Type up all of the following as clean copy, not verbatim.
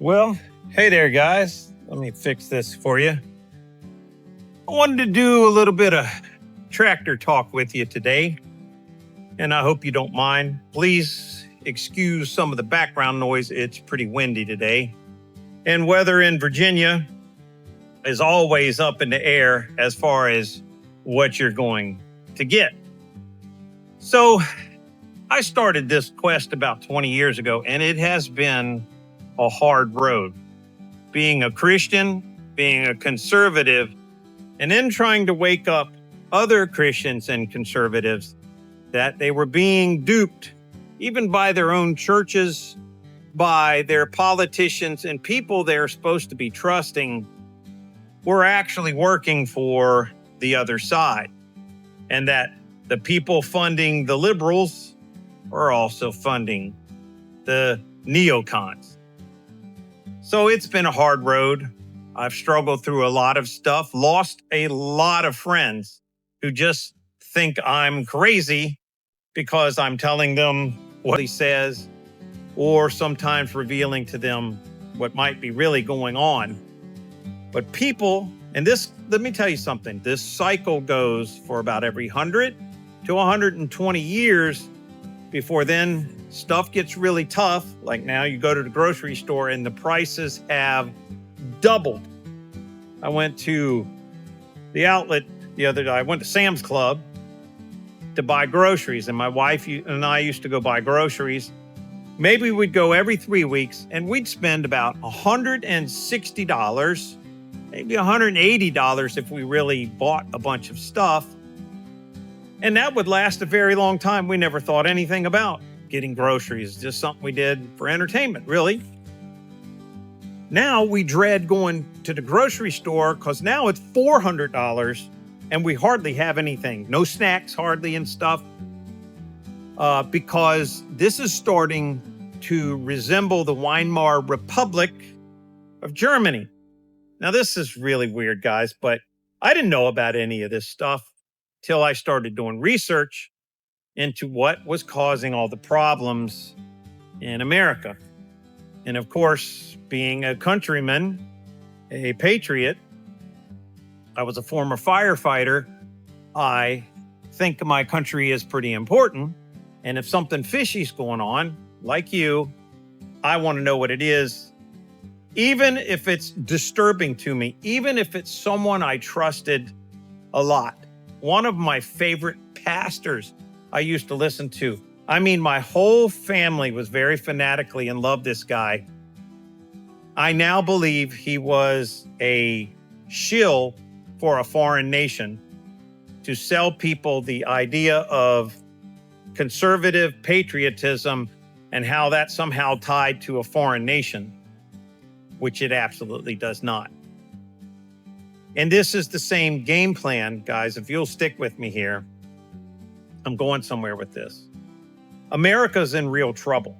Well, hey there, guys. Let me fix this for you. I wanted to do a little bit of tractor talk with you today, and I hope you don't mind. Please excuse some of the background noise. It's pretty windy today. And weather in Virginia is always up in the air as far as what you're going to get. So I started this quest about 20 years ago, and it has been a hard road. Being a Christian, being a conservative, and then trying to wake up other Christians and conservatives that they were being duped, even by their own churches, by their politicians, and people they're supposed to be trusting were actually working for the other side. And that the people funding the liberals are also funding the neocons. So it's been a hard road. I've struggled through a lot of stuff, lost a lot of friends who just think I'm crazy because I'm telling them what he says, or sometimes revealing to them what might be really going on. But people, and this, let me tell you something, this cycle goes for about every 100 to 120 years before then stuff gets really tough. Like now you go to the grocery store and the prices have doubled. I went to the outlet the other day. I went to Sam's Club to buy groceries, and my wife and I used to go buy groceries. Maybe we'd go every 3 weeks, and we'd spend about $160, maybe $180 if we really bought a bunch of stuff. And that would last a very long time. We never thought anything about getting groceries, just something we did for entertainment, really. Now we dread going to the grocery store because now it's $400 and we hardly have anything. No snacks hardly and stuff, because this is starting to resemble the Weimar Republic of Germany. Now this is really weird, guys, but I didn't know about any of this stuff till I started doing research into what was causing all the problems in America. And of course, being a countryman, a patriot, I was a former firefighter. I think my country is pretty important. And if something fishy's going on, like you, I want to know what it is. Even if it's disturbing to me, even if it's someone I trusted a lot. One of my favorite pastors I used to listen to. I mean, my whole family was very fanatically in love with this guy. I now believe he was a shill for a foreign nation to sell people the idea of conservative patriotism and how that somehow tied to a foreign nation, which it absolutely does not. And this is the same game plan, guys. If you'll stick with me here, I'm going somewhere with this. America's in real trouble.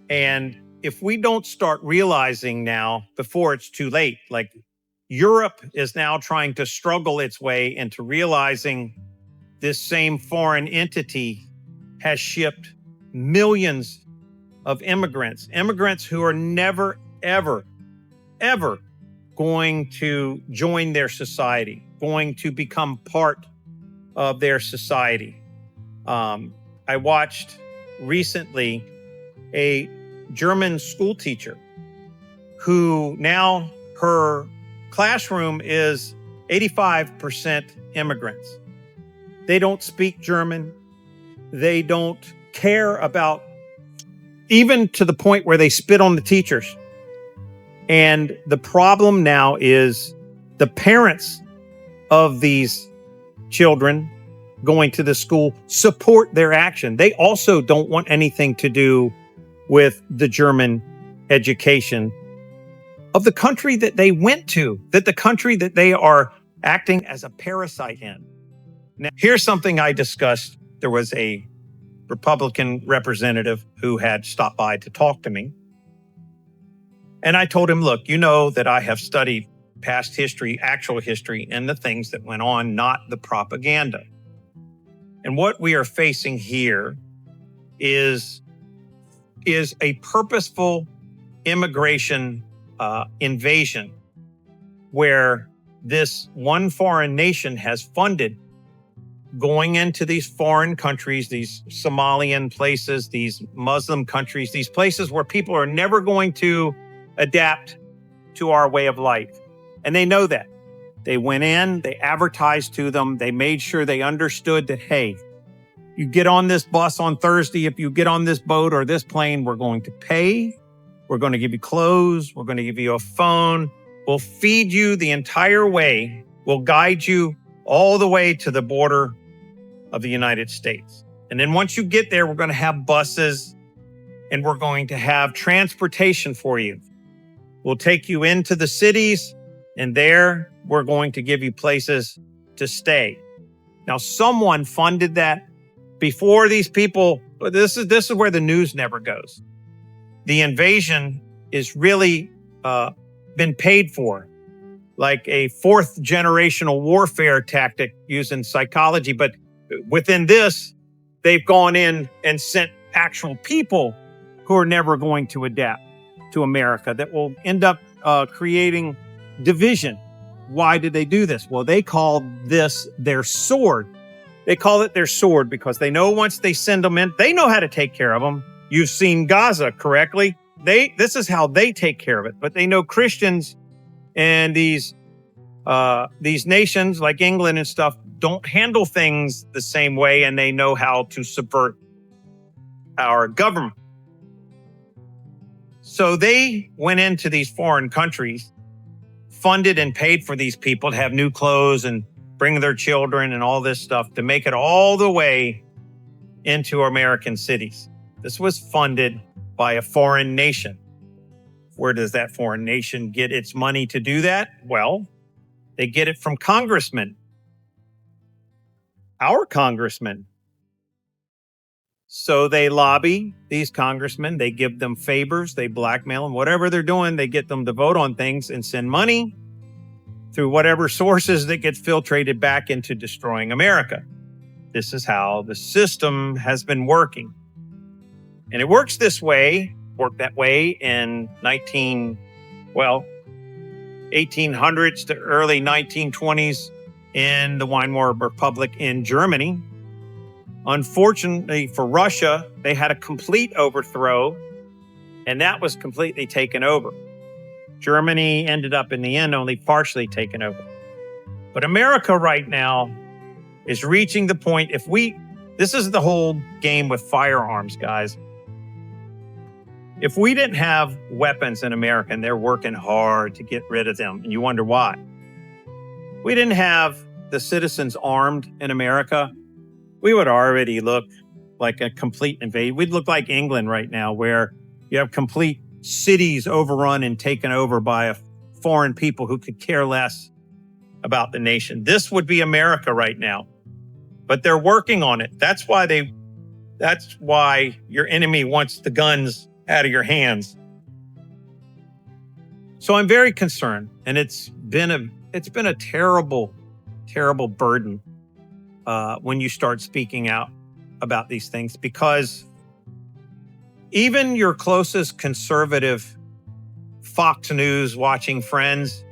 And if we don't start realizing now before it's too late, like Europe is now trying to struggle its way into realizing this same foreign entity has shipped millions of immigrants who are never, ever, ever going to join their society, going to become part of their society. I watched recently a German school teacher who now her classroom is 85% immigrants. They don't speak German. They don't care about, even to the point where they spit on the teachers. And the problem now is the parents of these children going to the school support their action. They also don't want anything to do with the German education of the country that they went to, that the country that they are acting as a parasite in. Now, here's something I discussed. There was a Republican representative who had stopped by to talk to me. And I told him, look, you know that I have studied past history, actual history, and the things that went on, not the propaganda. And what we are facing here is a purposeful immigration invasion where this one foreign nation has funded going into these foreign countries, these Somalian places, these Muslim countries, these places where people are never going to adapt to our way of life. And they know that. They went in, they advertised to them, they made sure they understood that, hey, you get on this bus on Thursday, if you get on this boat or this plane, we're going to pay, we're going to give you clothes, we're going to give you a phone, we'll feed you the entire way, we'll guide you all the way to the border of the United States. And then once you get there, we're going to have buses and we're going to have transportation for you. We'll take you into the cities and there we're going to give you places to stay. Now, someone funded that before these people, but this is where the news never goes. The invasion is really been paid for, like a fourth generational warfare tactic used in psychology. But within this, they've gone in and sent actual people who are never going to adapt to America that will end up creating division. Why did they do this? Well, they call this their sword. They call it their sword because they know once they send them in, they know how to take care of them. You've seen Gaza, correctly? This is how they take care of it. But they know Christians and these nations like England and stuff don't handle things the same way, and they know how to subvert our government. So they went into these foreign countries, funded and paid for these people to have new clothes and bring their children and all this stuff to make it all the way into American cities. This was funded by a foreign nation. Where does that foreign nation get its money to do that? Well, they get it from congressmen. Our congressmen. So they lobby these congressmen, they give them favors, they blackmail them, whatever they're doing, they get them to vote on things and send money through whatever sources that get filtrated back into destroying America. This is how the system has been working. And it worked that way in 1800s to early 1920s in the Weimar Republic in Germany. Unfortunately for Russia, they had a complete overthrow, and that was completely taken over. Germany ended up in the end only partially taken over. But America right now is reaching the point, this is the whole game with firearms, guys. If we didn't have weapons in America, and they're working hard to get rid of them, and you wonder why. We didn't have the citizens armed in America, we would already look like a complete invasion. We'd look like England right now, where you have complete cities overrun and taken over by foreign people who could care less about the nation. This would be America right now. But they're working on it. That's why your enemy wants the guns out of your hands. So I'm very concerned, and it's been a terrible, terrible burden when you start speaking out about these things, because even your closest conservative Fox News watching friends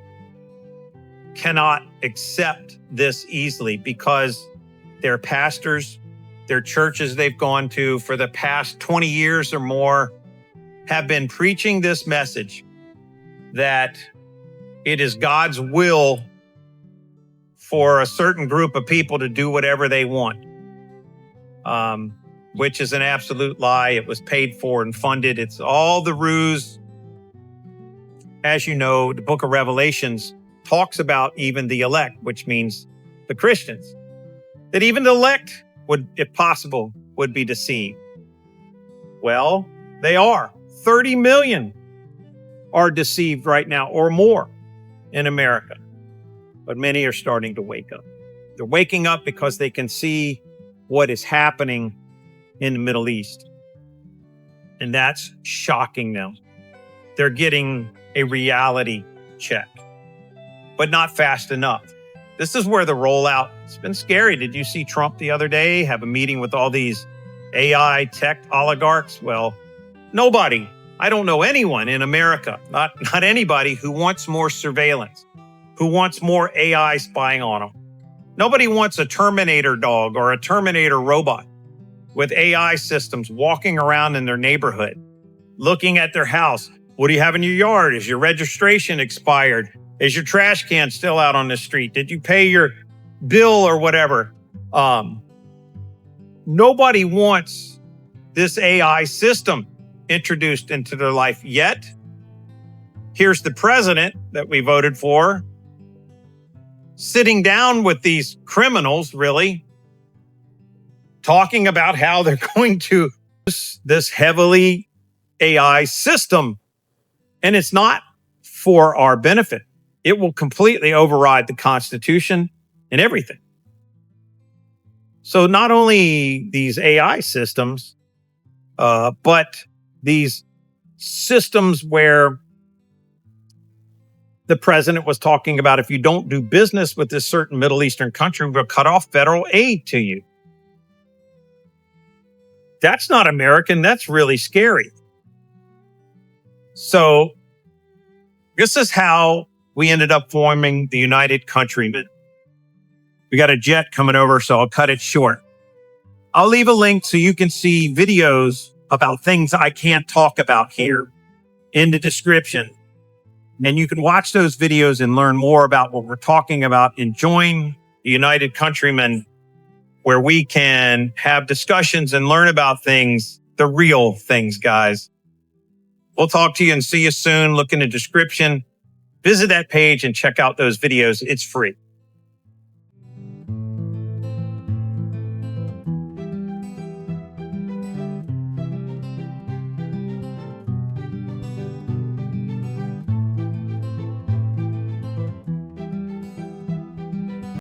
cannot accept this easily, because their pastors, their churches they've gone to for the past 20 years or more have been preaching this message that it is God's will for a certain group of people to do whatever they want, which is an absolute lie. It was paid for and funded. It's all the ruse. As you know, the book of Revelations talks about even the elect, which means the Christians, that even the elect would, if possible, would be deceived. Well, they are. 30 million are deceived right now or more in America. But many are starting to wake up. They're waking up because they can see what is happening in the Middle East. And that's shocking them. They're getting a reality check, but not fast enough. This is where the rollout, it's been scary. Did you see Trump the other day have a meeting with all these AI tech oligarchs? Well, nobody I don't know anyone in America, not anybody who wants more surveillance, who wants more AI spying on them. Nobody wants a Terminator dog or a Terminator robot with AI systems walking around in their neighborhood, looking at their house. What do you have in your yard? Is your registration expired? Is your trash can still out on the street? Did you pay your bill or whatever? Nobody wants this AI system introduced into their life yet. Here's the president that we voted for sitting down with these criminals, really, talking about how they're going to use this heavily AI system. And it's not for our benefit. It will completely override the Constitution and everything. So not only these AI systems, but these systems where the president was talking about, if you don't do business with this certain Middle Eastern country, we'll cut off federal aid to you. That's not American. That's really scary. So this is how we ended up forming the United Countrymen. We got a jet coming over, so I'll cut it short. I'll leave a link so you can see videos about things I can't talk about here in the description. And you can watch those videos and learn more about what we're talking about and join the United Countrymen, where we can have discussions and learn about things, the real things, guys. We'll talk to you and see you soon. Look in the description. Visit that page and check out those videos. It's free.